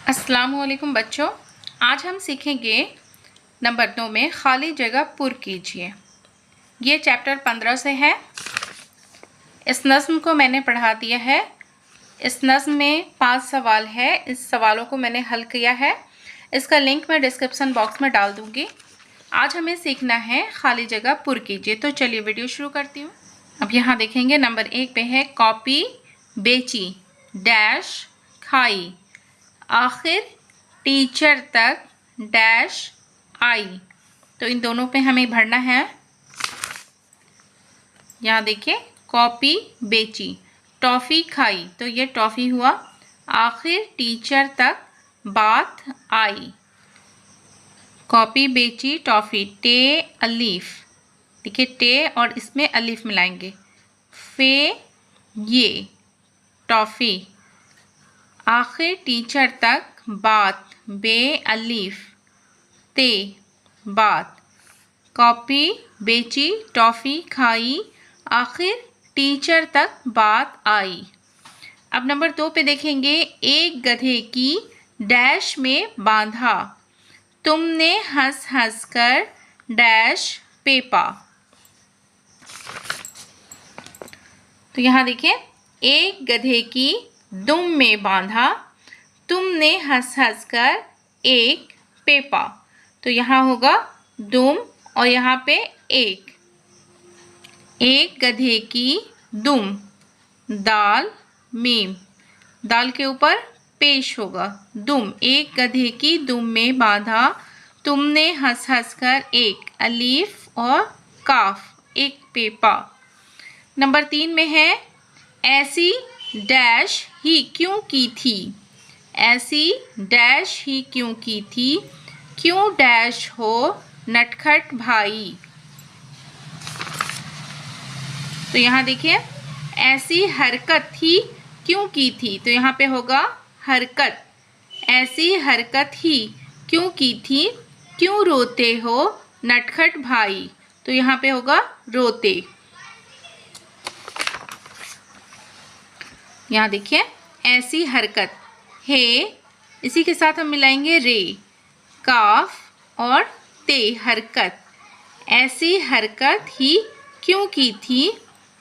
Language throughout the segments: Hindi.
अस्सलामुअलैकुम बच्चों, आज हम सीखेंगे नंबर 2 में खाली जगह पुर कीजिए। ये चैप्टर 15 से है। इस नज़्म को मैंने पढ़ा दिया है। इस नज़्म में 5 सवाल है। इस सवालों को मैंने हल किया है। इसका लिंक मैं डिस्क्रिप्शन बॉक्स में डाल दूँगी। आज हमें सीखना है खाली जगह पुर कीजिए। तो चलिए वीडियो शुरू करती हूँ। अब यहाँ देखेंगे नंबर 1 पे है कॉपी बेची डैश खाई आखिर टीचर तक डैश आई। तो इन दोनों पे हमें भरना है। यहाँ देखिए कॉपी बेची टॉफ़ी खाई, तो ये टॉफ़ी हुआ। आखिर टीचर तक बात आई। कॉपी बेची टॉफ़ी टे अलीफ, देखिए टे और इसमें अलीफ मिलाएंगे। फे ये टॉफ़ी। आखिर टीचर तक बात बे अलीफ ते बात। कॉपी बेची टॉफ़ी खाई आखिर टीचर तक बात आई। अब नंबर 2 पे देखेंगे एक गधे की डैश में बांधा तुमने हंस हंस कर डैश पेपा। तो यहाँ देखिए एक गधे की दुम में बांधा तुमने हंस हंस कर एक पेपा। तो यहाँ होगा दुम और यहाँ पे एक गधे की दुम दाल मीम, दाल के ऊपर पेश होगा दुम। एक गधे की दुम में बांधा तुमने हंस हंस कर एक अलीफ और काफ एक पेपा। नंबर 3 में है ऐसी डैश ही क्यों की थी। ऐसी डैश ही क्यों की थी क्यों डैश हो नटखट भाई। तो यहाँ देखिए ऐसी हरकत ही क्यों की थी, तो यहाँ पे होगा हरकत। ऐसी हरकत ही क्यों की थी क्यों रोते हो नटखट भाई। तो यहाँ पे होगा रोते। यहाँ देखिए ऐसी हरकत है, इसी के साथ हम मिलाएंगे रे काफ और ते हरकत। ऐसी हरकत ही क्यों की थी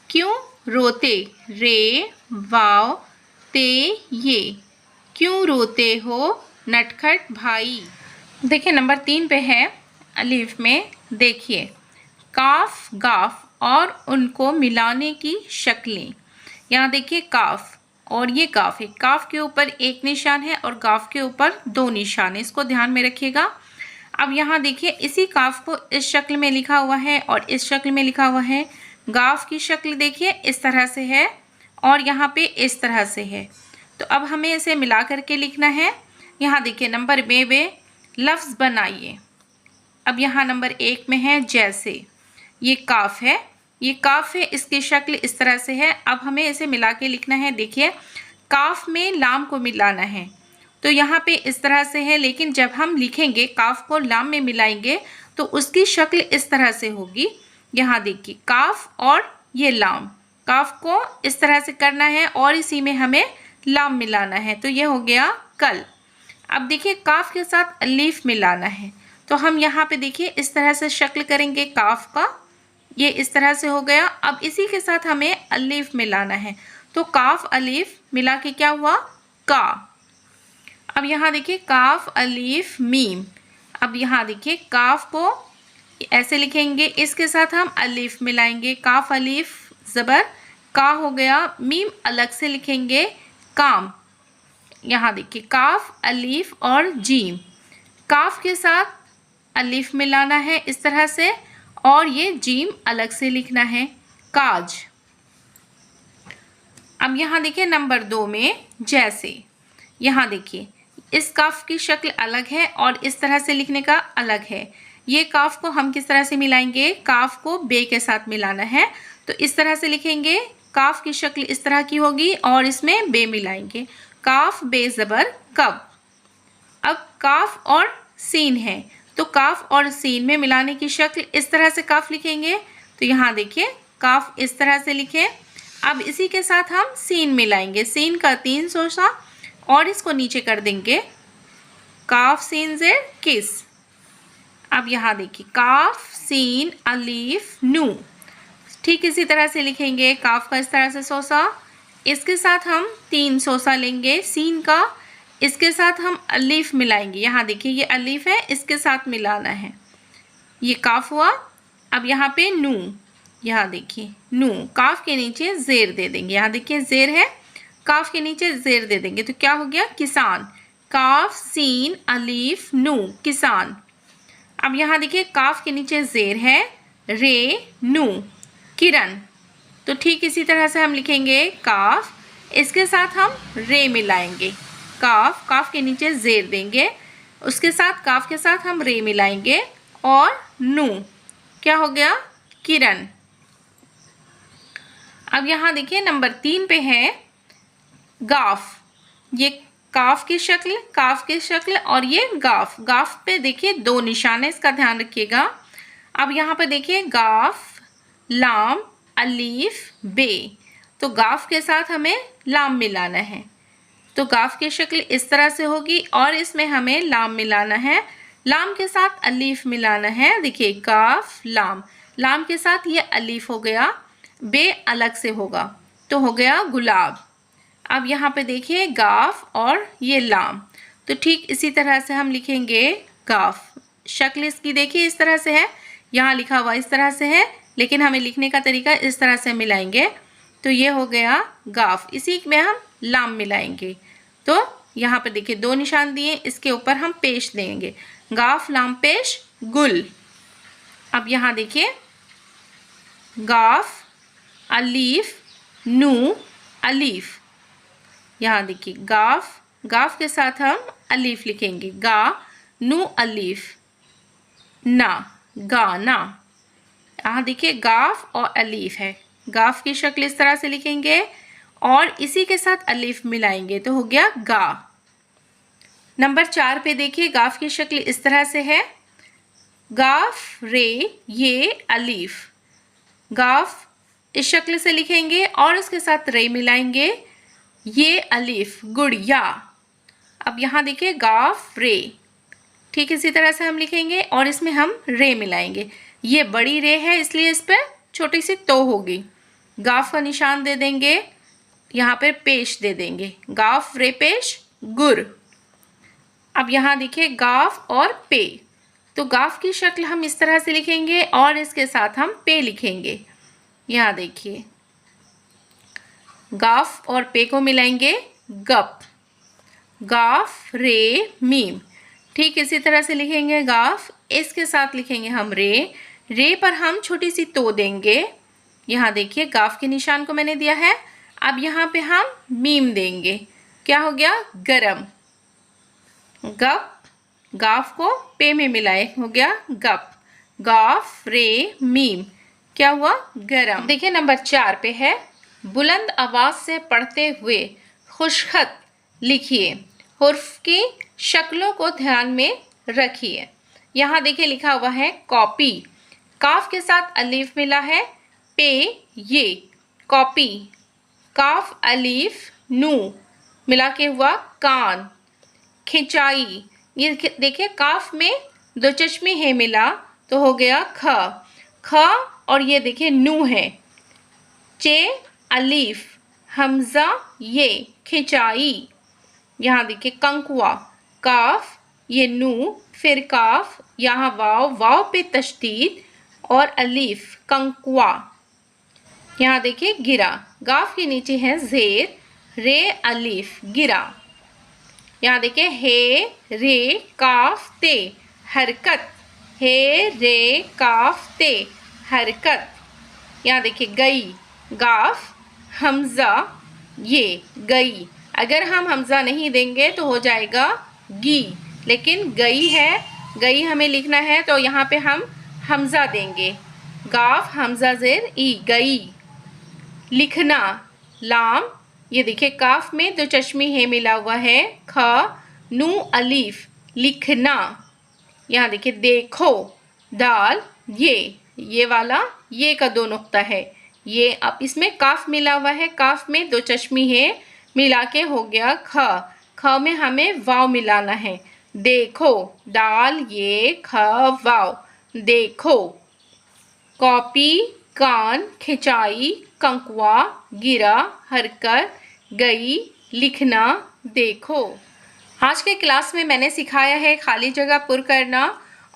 क्यों रोते रे वाव ते ये क्यों रोते हो नटखट भाई। देखिए नंबर 3 पे है अलीफ में, देखिए काफ गाफ और उनको मिलाने की शक्लें। यहाँ देखिए काफ और ये गाफ है। काफ के ऊपर एक निशान है और गाफ के ऊपर 2 निशान है, इसको ध्यान में रखिएगा। अब यहाँ देखिए इसी काफ को इस शक्ल में लिखा हुआ है और इस शक्ल में लिखा हुआ है। गाफ की शक्ल देखिए इस तरह से है और यहाँ पे इस तरह से है। तो अब हमें इसे मिला करके लिखना है। यहाँ देखिए नंबर बे लफ्ज़ बनाइए। अब यहाँ नंबर 1 में है जैसे, ये काफ है, ये काफ है, इसकी शक्ल इस तरह से है। अब हमें इसे मिला के लिखना है। देखिए काफ में लाम को मिलाना है, तो यहाँ पे इस तरह से है, लेकिन जब हम लिखेंगे काफ को लाम में मिलाएंगे तो उसकी शक्ल इस तरह से होगी। यहाँ देखिए काफ और ये लाम, काफ को इस तरह से करना है और इसी में हमें लाम मिलाना है, तो ये हो गया कल। अब देखिए काफ के साथ अलीफ मिलाना है, तो हम यहाँ पे देखिए इस तरह से शक्ल करेंगे काफ का, ये इस तरह से हो गया। अब इसी के साथ हमें अलीफ मिलाना है, तो काफ अलीफ मिला के क्या हुआ का। अब यहाँ देखिए काफ अलीफ मीम। अब यहाँ देखिए काफ को ऐसे लिखेंगे, इसके साथ हम अलीफ मिलाएंगे, काफ अलीफ ज़बर का हो गया। मीम अलग से लिखेंगे काम। यहाँ देखिए काफ अलीफ और जीम, काफ के साथ अलीफ मिलाना है इस तरह से और ये जीम अलग से लिखना है काज। अब यहाँ देखिए नंबर 2 में जैसे, यहाँ देखिए इस काफ की शक्ल अलग है और इस तरह से लिखने का अलग है। ये काफ को हम किस तरह से मिलाएंगे, काफ को बे के साथ मिलाना है, तो इस तरह से लिखेंगे। काफ की शक्ल इस तरह की होगी और इसमें बे मिलाएंगे, काफ बे ज़बर कब। अब काफ और सीन है, तो काफ और सीन में मिलाने की शक्ल इस तरह से काफ लिखेंगे। तो यहाँ देखिए काफ इस तरह से लिखें। अब इसी के साथ हम सीन मिलाएंगे, सीन का 3 सोसा और इसको नीचे कर देंगे काफ सीन जेर किस। अब यहाँ देखिए काफ सीन अलीफ नू, ठीक इसी तरह से लिखेंगे। काफ का इस तरह से सोसा, इसके साथ हम 3 सोसा लेंगे सीन का, इसके साथ हम अलीफ मिलाएंगे। यहाँ देखिए ये अलीफ है, इसके साथ मिलाना है। ये काफ हुआ। अब यहाँ पे नू, यहाँ देखिए नू, काफ के नीचे जेर दे देंगे। यहाँ देखिए जेर है, काफ के नीचे जेर दे देंगे तो क्या हो गया किसान। काफ सीन अलीफ नू किसान। अब यहाँ देखिए काफ के नीचे जेर है, रे नू किरण। तो ठीक इसी तरह से हम लिखेंगे काफ, इसके साथ हम रे मिलाएंगे। काफ, काफ के नीचे जेर देंगे, उसके साथ काफ के साथ हम रे मिलाएंगे और नू, क्या हो गया किरण। अब यहाँ देखिए नंबर 3 पे है गाफ। ये काफ की शक्ल, काफ की शक्ल और ये गाफ। गाफ पे देखिए 2 निशान है, इसका ध्यान रखिएगा। अब यहाँ पे देखिए गाफ लाम अलीफ बे, तो गाफ के साथ हमें लाम मिलाना है। तो गाफ की शक्ल इस तरह से होगी और इसमें हमें लाम मिलाना है। लाम के साथ अलीफ मिलाना है। देखिए गाफ लाम, लाम के साथ ये अलीफ हो गया, बे अलग से होगा तो हो गया गुलाब। अब यहाँ पे देखिए गाफ और ये लाम, तो ठीक इसी तरह से हम लिखेंगे गाफ। शक्ल इसकी देखिए इस तरह से है, यहाँ लिखा हुआ इस तरह से है, लेकिन हमें लिखने का तरीका इस तरह से मिलाएंगे तो ये हो गया गाफ। इसी में हम लाम मिलाएंगे। तो यहाँ पे देखिए 2 निशान दिए, इसके ऊपर हम पेश देंगे, गाफ लाम पेश गुल। अब यहाँ देखिए गाफ अलीफ नू अलीफ, यहाँ देखिए गाफ, गाफ के साथ हम अलीफ लिखेंगे, गा नू अलीफ ना गाना। यहाँ देखिए गाफ और अलीफ है, गाफ की शक्ल इस तरह से लिखेंगे और इसी के साथ अलीफ मिलाएंगे तो हो गया गा। नंबर 4 पे देखिए गाफ की शक्ल इस तरह से है, गाफ रे ये अलीफ। गाफ इस शक्ल से लिखेंगे और उसके साथ रे मिलाएंगे, ये अलीफ गुड़िया। अब यहाँ देखिए गाफ रे, ठीक इसी तरह से हम लिखेंगे और इसमें हम रे मिलाएंगे। ये बड़ी रे है इसलिए इस पर छोटी सी तो होगी, गाफ का निशान दे देंगे, यहाँ पर पेश दे देंगे, गाफ रे पेश गुर। अब यहाँ देखिए गाफ और पे, तो गाफ की शक्ल हम इस तरह से लिखेंगे और इसके साथ हम पे लिखेंगे। यहाँ देखिए गाफ और पे को मिलाएंगे गप, गाफ रे मीम। ठीक इसी तरह से लिखेंगे गाफ, इसके साथ लिखेंगे हम रे, रे पर हम छोटी सी तो देंगे। यहाँ देखिए गाफ के निशान को मैंने दिया है। अब यहाँ पे हम मीम देंगे, क्या हो गया गरम। गप, गाफ को पे में मिलाए हो गया गप, गाफ रे मीम, क्या हुआ गरम। देखिए नंबर 4 पे है बुलंद आवाज से पढ़ते हुए खुशखत लिखिए, हुर्फ की शक्लों को ध्यान में रखिए। यहाँ देखिए लिखा हुआ है कॉपी, काफ के साथ अलीफ मिला है, पे ये कॉपी, काफ अलीफ नू मिला के हुआ कान। खिंचाई, ये देखिए काफ में 2 चश्मे है मिला तो हो गया ख, ख और ये देखिए नू है, चे अलीफ हमजा ये खिंचाई। यहाँ देखिए कंकुआ, काफ ये नू फिर काफ, यहाँ वाव, वाव पे तशदीद और अलीफ कंकुआ। यहाँ देखिए गिरा, गाफ के नीचे है जेर, रे अलीफ गिरा। यहाँ देखिए हे रे काफ ते हरकत, हे रे काफ ते हरकत। यहाँ देखिए गई, गाफ हमजा ये गई, अगर हम हमजा नहीं देंगे तो हो जाएगा गी, लेकिन गई है, गई हमें लिखना है तो यहाँ पे हम हमजा देंगे, गाफ हमजा जेर ई गई। लिखना, लाम, ये देखिए काफ में 2 चश्मे है मिला हुआ है, ख नू अलीफ लिखना। यहाँ देखिए देखो, दाल ये वाला ये का 2 नुक्ता है, ये अब इसमें काफ मिला हुआ है, काफ में 2 चश्मे है मिला के हो गया ख, ख में हमें वाव मिलाना है, देखो, दाल ये ख वाव, देखो। कॉपी, कान, खिंचाई, कंकुआ, गिरा, हरकत, गई, लिखना, देखो। आज के क्लास में मैंने सिखाया है खाली जगह पुर करना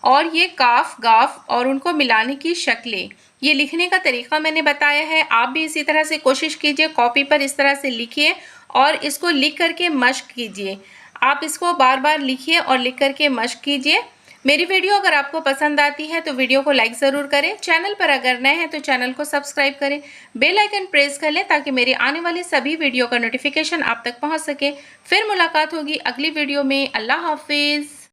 और ये काफ गाफ और उनको मिलाने की शक्लें। ये लिखने का तरीका मैंने बताया है। आप भी इसी तरह से कोशिश कीजिए, कॉपी पर इस तरह से लिखिए और इसको लिख करके मश्क कीजिए। आप इसको बार बार लिखिए और लिख करके मश्क कीजिए। मेरी वीडियो अगर आपको पसंद आती है तो वीडियो को लाइक ज़रूर करें। चैनल पर अगर नए हैं तो चैनल को सब्सक्राइब करें, बेल आइकन प्रेस कर लें ताकि मेरी आने वाली सभी वीडियो का नोटिफिकेशन आप तक पहुंच सके। फिर मुलाकात होगी अगली वीडियो में। अल्लाह हाफिज़।